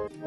Hello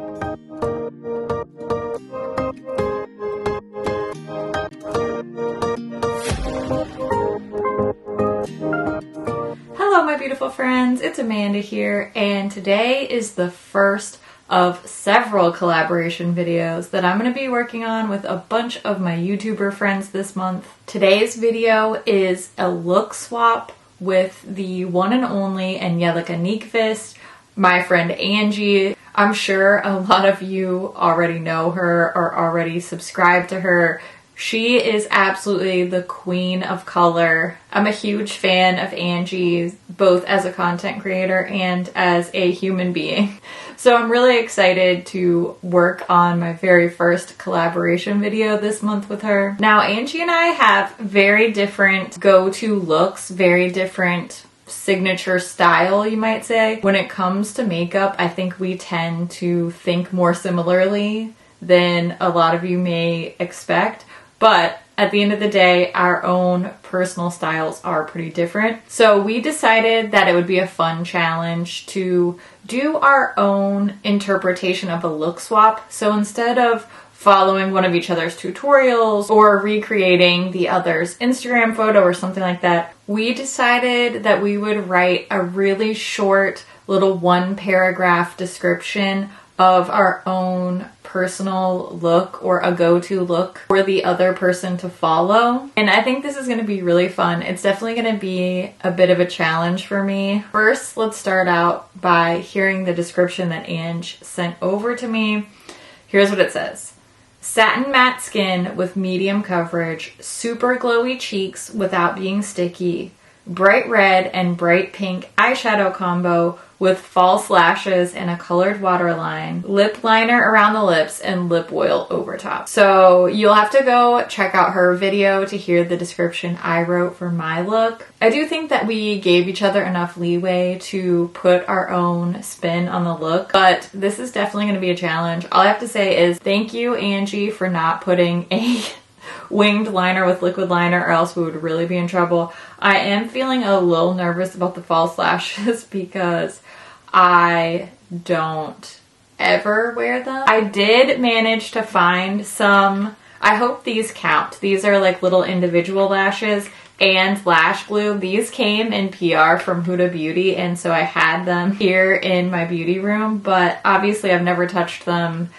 my beautiful friends, it's Amanda here, and today is the first of several collaboration videos that I'm going to be working on with a bunch of my YouTuber friends this month. Today's video is a look swap with the one and only Angelica Nyqvist, my friend Angie. I'm sure a lot of you already know her or already subscribe to her. She is absolutely the queen of color. I'm a huge fan of Angie, both as a content creator and as a human being. So I'm really excited to work on my very first collaboration video this month with her. Now, Angie and I have very different go-to looks, very different signature style, you might say. When it comes to makeup, I think we tend to think more similarly than a lot of you may expect. But at the end of the day, our own personal styles are pretty different. So we decided that it would be a fun challenge to do our own interpretation of a look swap. So instead of following one of each other's tutorials or recreating the other's Instagram photo or something like that, we decided that we would write a really short little one-paragraph description of our own personal look or a go-to look for the other person to follow. And I think this is going to be really fun. It's definitely going to be a bit of a challenge for me. First, let's start out by hearing the description that Ange sent over to me. Here's what it says. Satin matte skin with medium coverage, super glowy cheeks without being sticky, bright red and bright pink eyeshadow combo with false lashes and a colored waterline, lip liner around the lips, and lip oil over top. So you'll have to go check out her video to hear the description I wrote for my look. I do think that we gave each other enough leeway to put our own spin on the look, but this is definitely going to be a challenge. All I have to say is thank you, Angie, for not putting a winged liner with liquid liner, or else we would really be in trouble. I am feeling a little nervous about the false lashes because I don't ever wear them. I did manage to find some, I hope these count. These are like little individual lashes and lash glue. These came in PR from Huda Beauty, and so I had them here in my beauty room, but obviously I've never touched them.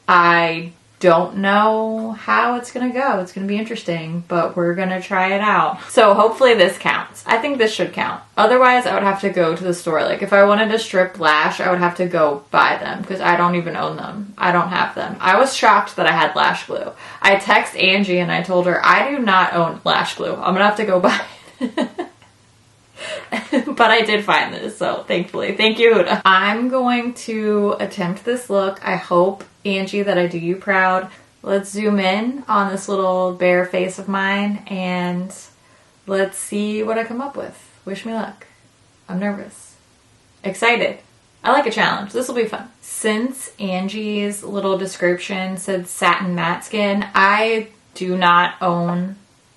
I don't know how it's gonna go. It's gonna be interesting, but we're gonna try it out. So hopefully this counts. I think this should count. Otherwise, I would have to go to the store. Like if I wanted a stripped lash, I would have to go buy them because I don't even own them. I don't have them. I was shocked that I had lash glue. I text Angie and I told her, I do not own lash glue. I'm gonna have to go buy it. But I did find this, so thankfully. Thank you, Huda. I'm going to attempt this look. I hope, Angie, that I do you proud. Let's zoom in on this little bare face of mine and let's see what I come up with. Wish me luck. I'm nervous. Excited. I like a challenge. This will be fun. Since Angie's little description said satin matte skin, I do not own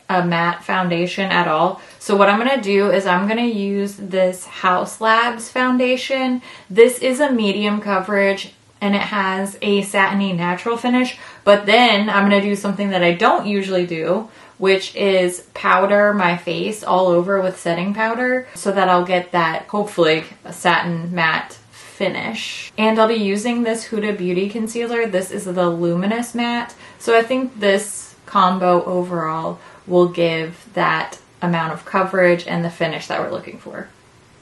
a matte foundation at all. So what I'm going to do is I'm going to use this COLLABS foundation. This is a medium coverage and it has a satiny natural finish, but then I'm going to do something that I don't usually do, which is powder my face all over with setting powder so that I'll get that, hopefully, a satin matte finish. And I'll be using this Huda Beauty concealer. This is the Luminous Matte. So I think this combo overall will give that amount of coverage and the finish that we're looking for.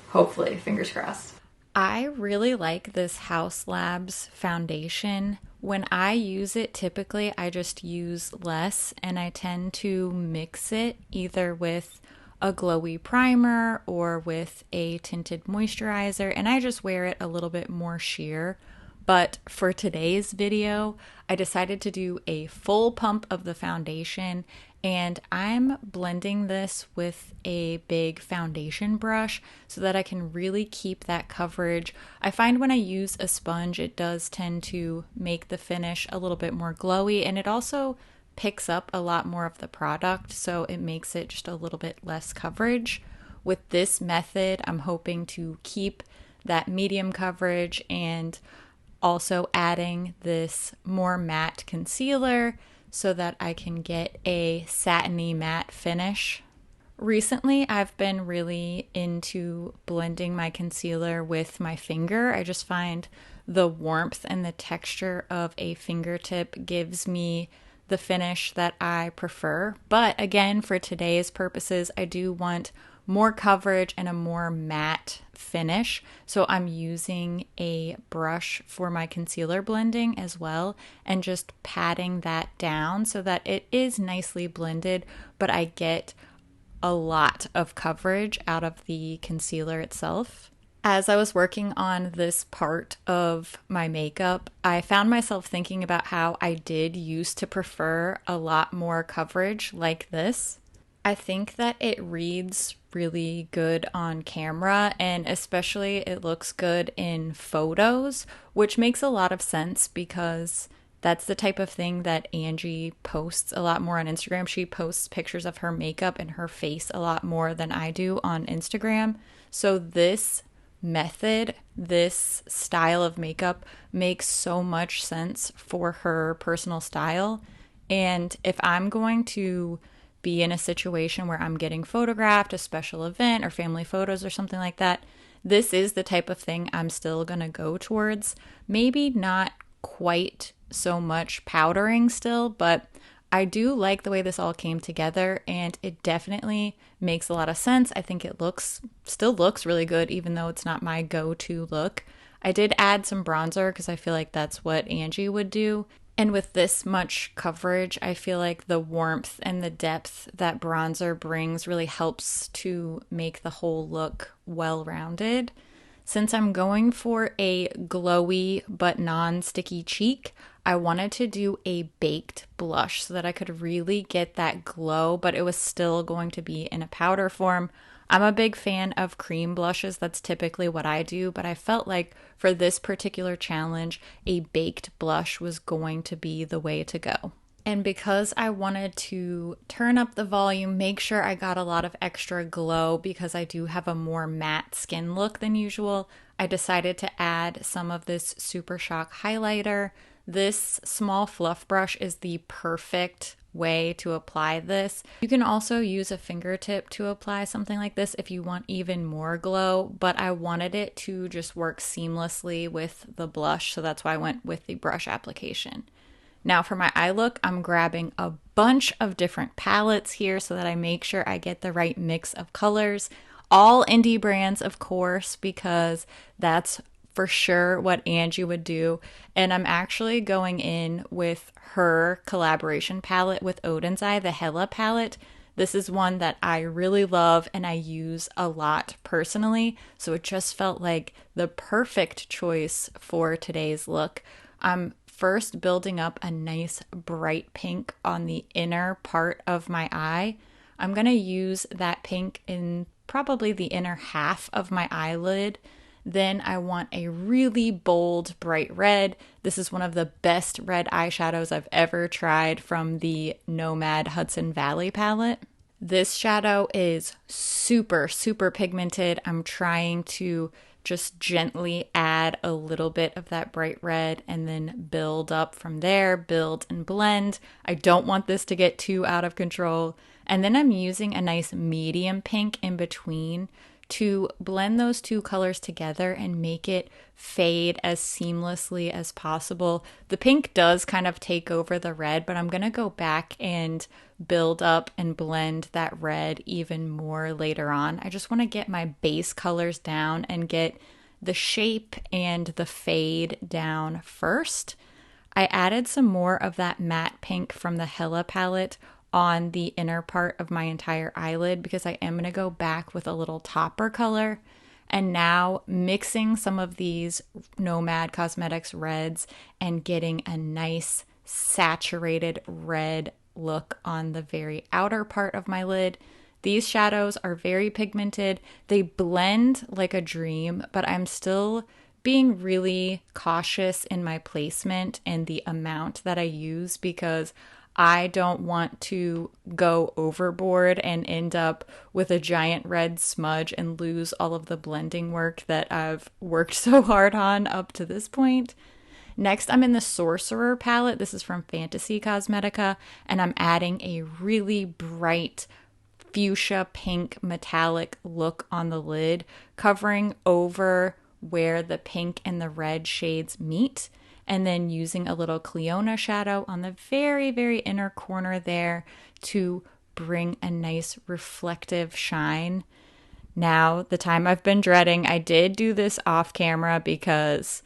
Hopefully, fingers crossed. I really like this COLLABS foundation. When I use it, typically I just use less and I tend to mix it either with a glowy primer or with a tinted moisturizer, and I just wear it a little bit more sheer. But for today's video, I decided to do a full pump of the foundation, and I'm blending this with a big foundation brush so that I can really keep that coverage. I find when I use a sponge, it does tend to make the finish a little bit more glowy, and it also picks up a lot more of the product, so it makes it just a little bit less coverage. With this method, I'm hoping to keep that medium coverage, and also adding this more matte concealer so that I can get a satiny matte finish. Recently, I've been really into blending my concealer with my finger. I just find the warmth and the texture of a fingertip gives me the finish that I prefer. But again, for today's purposes, I do want more coverage and a more matte finish. So I'm using a brush for my concealer blending as well and just patting that down so that it is nicely blended, but I get a lot of coverage out of the concealer itself. As I was working on this part of my makeup, I found myself thinking about how I did used to prefer a lot more coverage like this. I think that it reads really good on camera, and especially it looks good in photos, which makes a lot of sense because that's the type of thing that Angie posts a lot more on Instagram. She posts pictures of her makeup and her face a lot more than I do on Instagram. So this method, this style of makeup makes so much sense for her personal style. And if I'm going to be in a situation where I'm getting photographed, a special event or family photos or something like that, this is the type of thing I'm still going to go towards. Maybe not quite so much powdering still, but I do like the way this all came together, and it definitely makes a lot of sense. I think it still looks really good, even though it's not my go-to look. I did add some bronzer because I feel like that's what Angie would do. And with this much coverage, I feel like the warmth and the depth that bronzer brings really helps to make the whole look well-rounded. Since I'm going for a glowy but non-sticky cheek, I wanted to do a baked blush so that I could really get that glow, but it was still going to be in a powder form. I'm a big fan of cream blushes. That's typically what I do, but I felt like for this particular challenge, a baked blush was going to be the way to go. And because I wanted to turn up the volume, make sure I got a lot of extra glow because I do have a more matte skin look than usual, I decided to add some of this Super Shock highlighter. This small fluff brush is the perfect way to apply this. You can also use a fingertip to apply something like this if you want even more glow, but I wanted it to just work seamlessly with the blush, so that's why I went with the brush application. Now for my eye look, I'm grabbing a bunch of different palettes here so that I make sure I get the right mix of colors. All indie brands, of course, because that's for sure what Angie would do. And I'm actually going in with her collaboration palette with Odin's Eye, the Hella palette. This is one that I really love and I use a lot personally, so it just felt like the perfect choice for today's look. I'm first building up a nice bright pink on the inner part of my eye. I'm going to use that pink in probably the inner half of my eyelid. Then I want a really bold bright red. This is one of the best red eyeshadows I've ever tried from the Nomad Hudson Valley palette. This shadow is super, super pigmented. I'm trying to just gently add a little bit of that bright red and then build up from there, build and blend. I don't want this to get too out of control. And then I'm using a nice medium pink in between to blend those two colors together and make it fade as seamlessly as possible. The pink does kind of take over the red, but I'm going to go back and build up and blend that red even more later on. I just want to get my base colors down and get the shape and the fade down first. I added some more of that matte pink from the Hella palette on the inner part of my entire eyelid because I am going to go back with a little topper color. And now mixing some of these Nomad Cosmetics reds and getting a nice saturated red look on the very outer part of my lid. These shadows are very pigmented. They blend like a dream, but I'm still being really cautious in my placement and the amount that I use because I don't want to go overboard and end up with a giant red smudge and lose all of the blending work that I've worked so hard on up to this point. Next, I'm in the Sorcerer palette. This is from Fantasy Cosmetica, and I'm adding a really bright fuchsia pink metallic look on the lid, covering over where the pink and the red shades meet, and then using a little Cleona shadow on the very, very inner corner there to bring a nice reflective shine. Now, the time I've been dreading, I did do this off camera because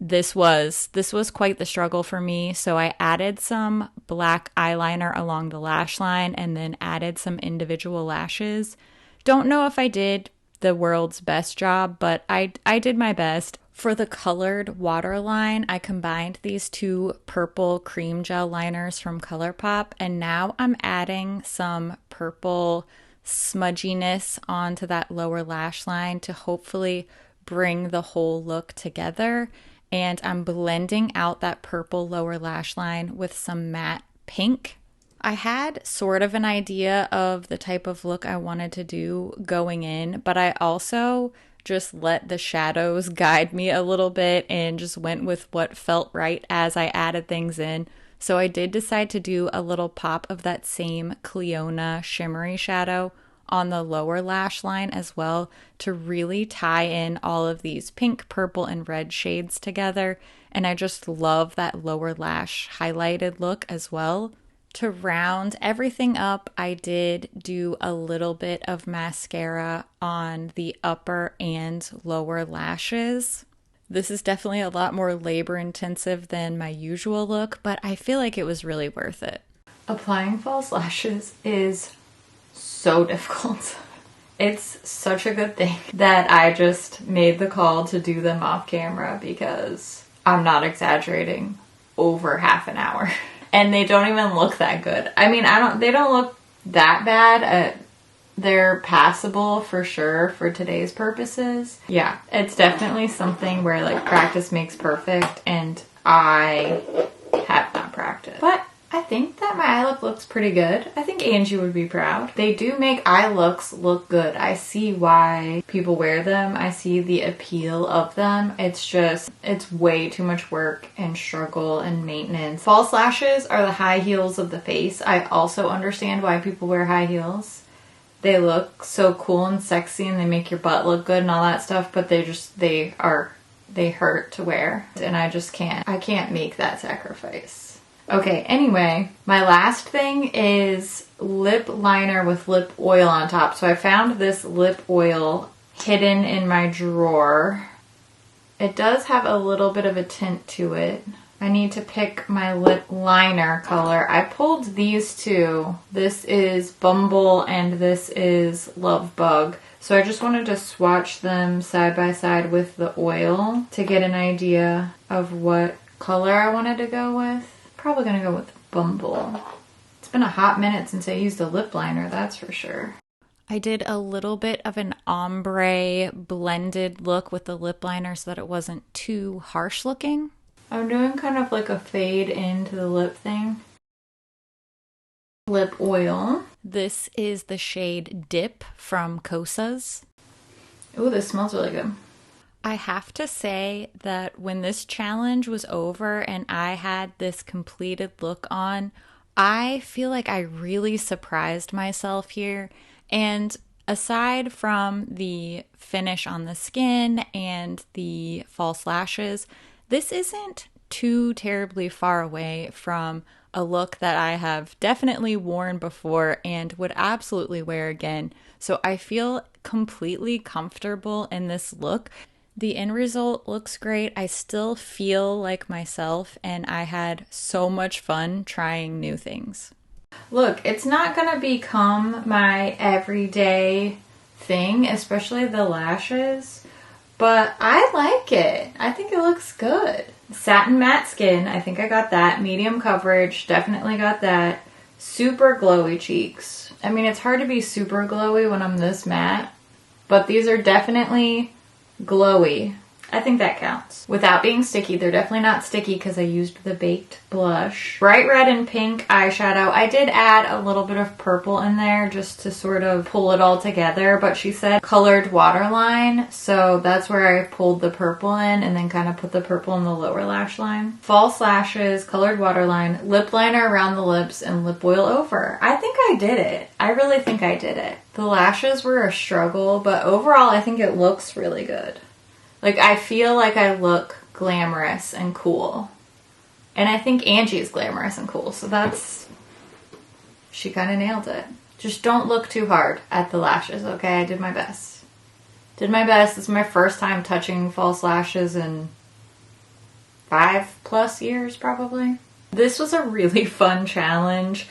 this was quite the struggle for me. So I added some black eyeliner along the lash line and then added some individual lashes. Don't know if I did the world's best job, but I did my best. For the colored waterline, I combined these two purple cream gel liners from ColourPop, and now I'm adding some purple smudginess onto that lower lash line to hopefully bring the whole look together. And I'm blending out that purple lower lash line with some matte pink. I had sort of an idea of the type of look I wanted to do going in, but I also just let the shadows guide me a little bit and just went with what felt right as I added things in. So I did decide to do a little pop of that same Cleona shimmery shadow on the lower lash line as well to really tie in all of these pink, purple, and red shades together. And I just love that lower lash highlighted look as well. To round everything up, I did do a little bit of mascara on the upper and lower lashes. This is definitely a lot more labor intensive than my usual look, but I feel like it was really worth it. Applying false lashes is so difficult. It's such a good thing that I just made the call to do them off camera because I'm not exaggerating, over half an hour. And they don't even look that good. I mean, they don't look that bad. They're passable for sure for today's purposes. Yeah, it's definitely something where like practice makes perfect, and I have not practiced. But I think that my eye look looks pretty good. I think Angie would be proud. They do make eye looks look good. I see why people wear them. I see the appeal of them. It's just, it's way too much work and struggle and maintenance. False lashes are the high heels of the face. I also understand why people wear high heels. They look so cool and sexy and they make your butt look good and all that stuff, but they hurt to wear. And I can't make that sacrifice. Okay, anyway, my last thing is lip liner with lip oil on top. So I found this lip oil hidden in my drawer. It does have a little bit of a tint to it. I need to pick my lip liner color. I pulled these two. This is Bumble and this is Love Bug. So I just wanted to swatch them side by side with the oil to get an idea of what color I wanted to go with. Probably gonna go with Bumble. It's been a hot minute since I used a lip liner, that's for sure. I did a little bit of an ombre blended look with the lip liner so that it wasn't too harsh looking. I'm doing kind of like a fade into the lip thing. Lip oil. This is the shade Dip from Kosas. Ooh, this smells really good. I have to say that when this challenge was over and I had this completed look on, I feel like I really surprised myself here. And aside from the finish on the skin and the false lashes, this isn't too terribly far away from a look that I have definitely worn before and would absolutely wear again. So I feel completely comfortable in this look. The end result looks great. I still feel like myself, and I had so much fun trying new things. Look, it's not gonna become my everyday thing, especially the lashes, but I like it. I think it looks good. Satin matte skin, I think I got that. Medium coverage, definitely got that. Super glowy cheeks. I mean, it's hard to be super glowy when I'm this matte, but these are definitely glowy. I think that counts. Without being sticky. They're definitely not sticky because I used the baked blush. Bright red and pink eyeshadow. I did add a little bit of purple in there just to sort of pull it all together, but she said colored waterline, so that's where I pulled the purple in and then kind of put the purple in the lower lash line. False lashes, colored waterline, lip liner around the lips, and lip oil over. I think I did it. I really think I did it. The lashes were a struggle, but overall I think it looks really good. Like, I feel like I look glamorous and cool. And I think Angie is glamorous and cool, so that's... She kind of nailed it. Just don't look too hard at the lashes, okay? I did my best. Did my best. This is my first time touching false lashes in 5+ years, probably. This was a really fun challenge.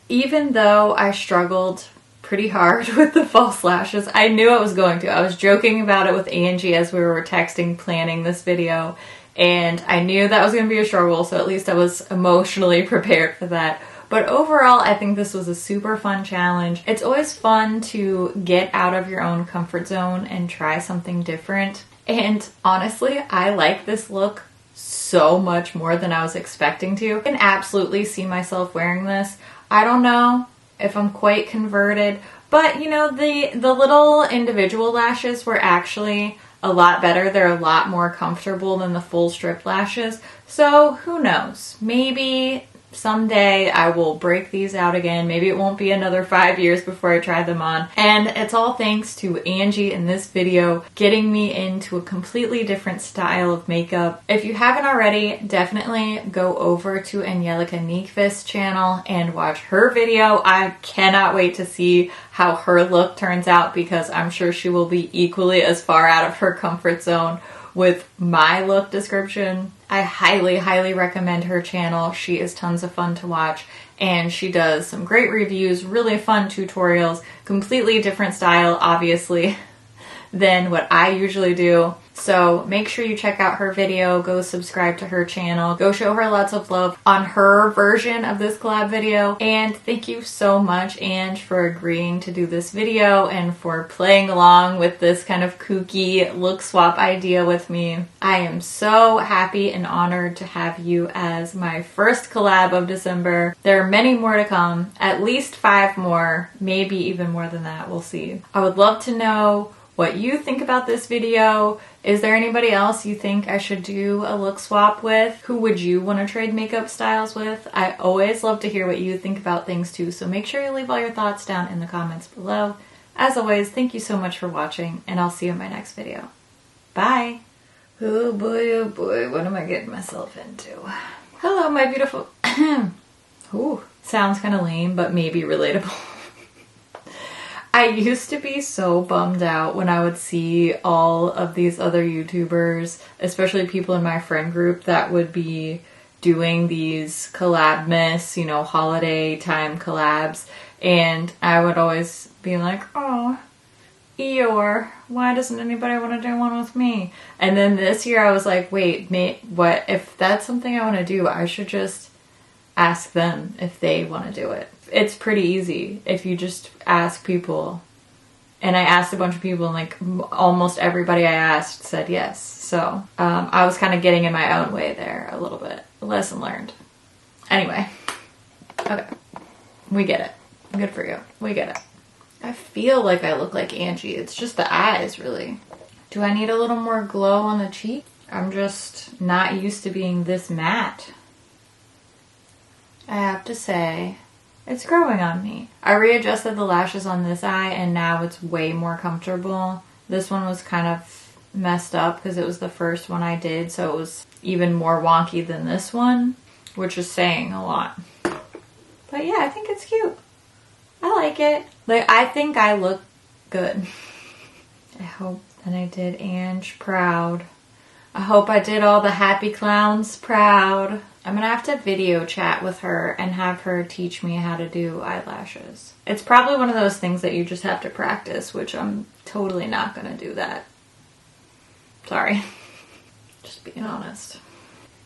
Even though I struggled pretty hard with the false lashes. I knew I was going to. I was joking about it with Angie as we were texting planning this video, and I knew that was going to be a struggle, so at least I was emotionally prepared for that. But overall, I think this was a super fun challenge. It's always fun to get out of your own comfort zone and try something different. And honestly, I like this look so much more than I was expecting to. I can absolutely see myself wearing this. I don't know if I'm quite converted, but you know, the little individual lashes were actually a lot better. They're a lot more comfortable than the full strip lashes. So who knows? Maybe someday I will break these out again. Maybe it won't be another 5 years before I try them on. And it's all thanks to Angie in this video getting me into a completely different style of makeup. If you haven't already, definitely go over to Angelica Nyqvist's channel and watch her video. I cannot wait to see how her look turns out because I'm sure she will be equally as far out of her comfort zone with my look description. I highly, highly recommend her channel. She is tons of fun to watch and she does some great reviews, really fun tutorials, completely different style, obviously, than what I usually do. So make sure you check out her video, go subscribe to her channel, go show her lots of love on her version of this collab video. And thank you so much, Ange, for agreeing to do this video and for playing along with this kind of kooky look swap idea with me. I am so happy and honored to have you as my first collab of December. There are many more to come, at least 5 more, maybe even more than that, we'll see. I would love to know what you think about this video. Is there anybody else you think I should do a look swap with? Who would you want to trade makeup styles with? I always love to hear what you think about things too, so make sure you leave all your thoughts down in the comments below. As always, thank you so much for watching, and I'll see you in my next video. Bye! Oh boy, what am I getting myself into? Hello, my beautiful... Ooh, sounds kind of lame, but maybe relatable. I used to be so bummed out when I would see all of these other YouTubers, especially people in my friend group that would be doing these collabmas, you know, holiday time collabs, and I would always be like, oh, Eeyore, why doesn't anybody want to do one with me? And then this year I was like, wait, what? If that's something I want to do, I should just ask them if they want to do it. It's pretty easy if you just ask people. And I asked a bunch of people and like almost everybody I asked said yes. So I was kind of getting in my own way there a little bit. Lesson learned. Anyway. Okay. We get it. Good for you. We get it. I feel like I look like Angie. It's just the eyes, really. Do I need a little more glow on the cheek? I'm just not used to being this matte. I have to say, it's growing on me. I readjusted the lashes on this eye and now it's way more comfortable. This one was kind of messed up because it was the first one I did, so it was even more wonky than this one, which is saying a lot. But yeah, I think it's cute. I like it. Like, I think I look good. I hope that I did Ange proud. I hope I did all the happy clowns proud. I'm gonna have to video chat with her and have her teach me how to do eyelashes. It's probably one of those things that you just have to practice, which I'm totally not gonna do that. Sorry. Just being honest.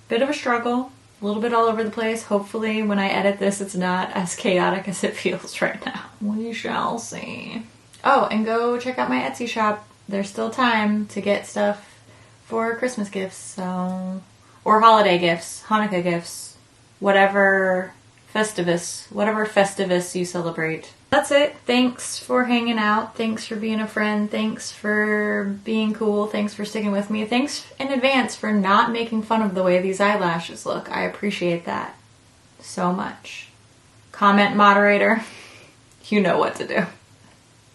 Bit of a struggle, a little bit all over the place. Hopefully when I edit this, it's not as chaotic as it feels right now. We shall see. Oh, and go check out my Etsy shop. There's still time to get stuff for Christmas gifts, so, or holiday gifts, Hanukkah gifts, whatever Festivus you celebrate. That's it. Thanks for hanging out. Thanks for being a friend. Thanks for being cool. Thanks for sticking with me. Thanks in advance for not making fun of the way these eyelashes look. I appreciate that so much. Comment moderator, you know what to do.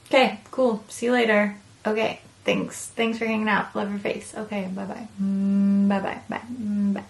Okay, cool. See you later. Okay, thanks. Thanks for hanging out. Love your face. Okay, bye-bye. Bye-bye. Bye. Bye.